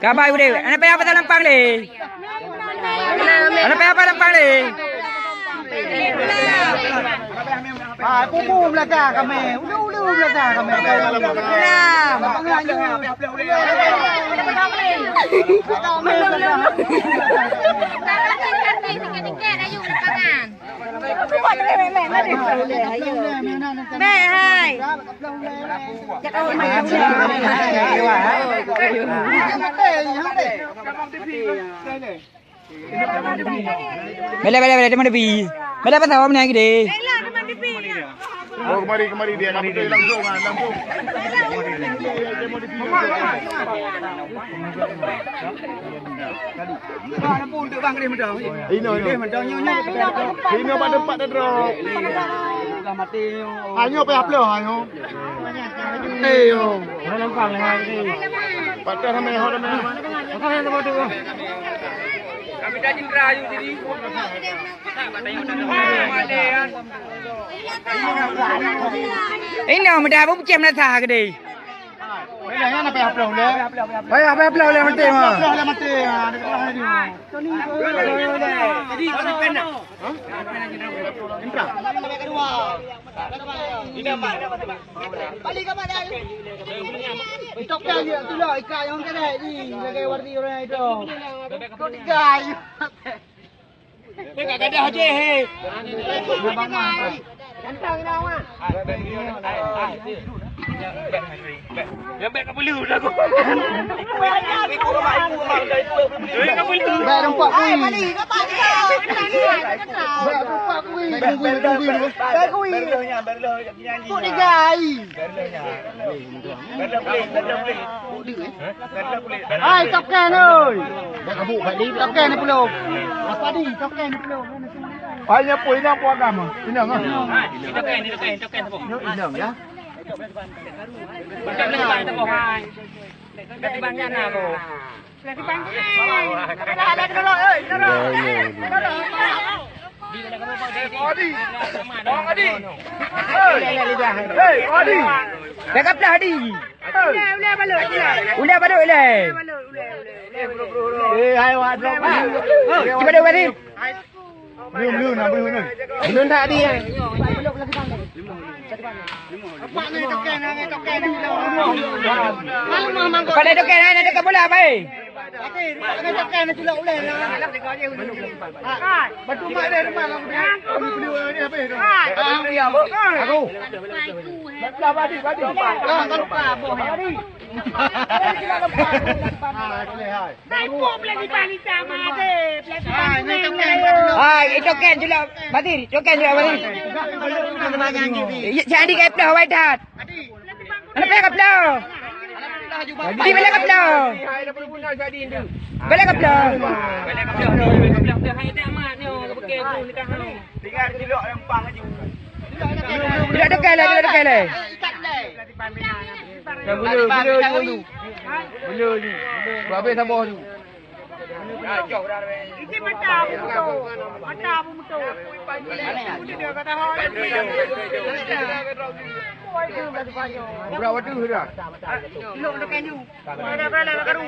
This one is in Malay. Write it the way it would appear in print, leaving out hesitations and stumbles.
Kabar udah. Anak apa dalam pang le? Anak apa dalam pang le? Bubu belajar kami. Ulu belajar kami. Mẹ hai. Chắc ơi mày Bela teman depi. Bela apa tahu mana gede? Oh kemari dia nak pergi langsung langsung. Ada pun untuk bang dia mudah. Ini Ini pada tempat dah drop. Dah mati. Hanya apa apa hanya. Yo. Mana lempang lagi ni. Pada ramai orang ramai. Apa yang tempat tu? Kami dah jendera you jadi. Ini nama dah apa macam mana gede? Ini apa apa boleh? Apa boleh mati mah? Boleh mati. Ada kelah ni. Jadi mana pena? Intra. Balik ke mana? Itu kan dia tu lah ikan yang kedai ni. Lagi warna orang itu. Kau ikan. Dekat ada haji he. Gantang ni dah mah. Ya baik kau beli dah aku. Baik nampak kui. Mali kau tak tahu. Baik nampak kui. Baik kui. Kau digai. Hai token oi. Dah kabuk balik. Token ni belum. Apa ni? Token ni belum. Hanya pun ini apa agama? Ini apa? Token tu. Ini ya. Macam mana kita mau hai? Dari banyak nak aku. Lagi panjang. Dah dulu oi. Adi. Hey, Adi. Dah kaplah Adi. Boleh balik. Ulah balik ulah. Eh, hai wad. Cuba dia balik. Belum nak belum ni. Belum tak Adi. Apa ni token ni? Token ni. Pada token ada dekat bola apa? Ini token ni sudah boleh lah. Batu mak dia rumah lah. Beli ni apa ni? Dia apa? Aku. Belah badi. Tak lupa boh ni. Hai pun lagi balik sama deh. Ini token. Ah, itu token juga. Batir, token juga batir. Jadi ke pelah white hat. Ana pelah ke pelah. Di bela ke pelah. Hai dah guna jadi ni. Bela ke pelah. Tinggal silok lempang aja. Tidak token lah, tidak token lah. Bulu. Bulu ni. Habis tambah tu. Ini macam betul. Macam betul. Dia kata hai. Berapa tu dah? Lok dekat you. Ada berapa karu?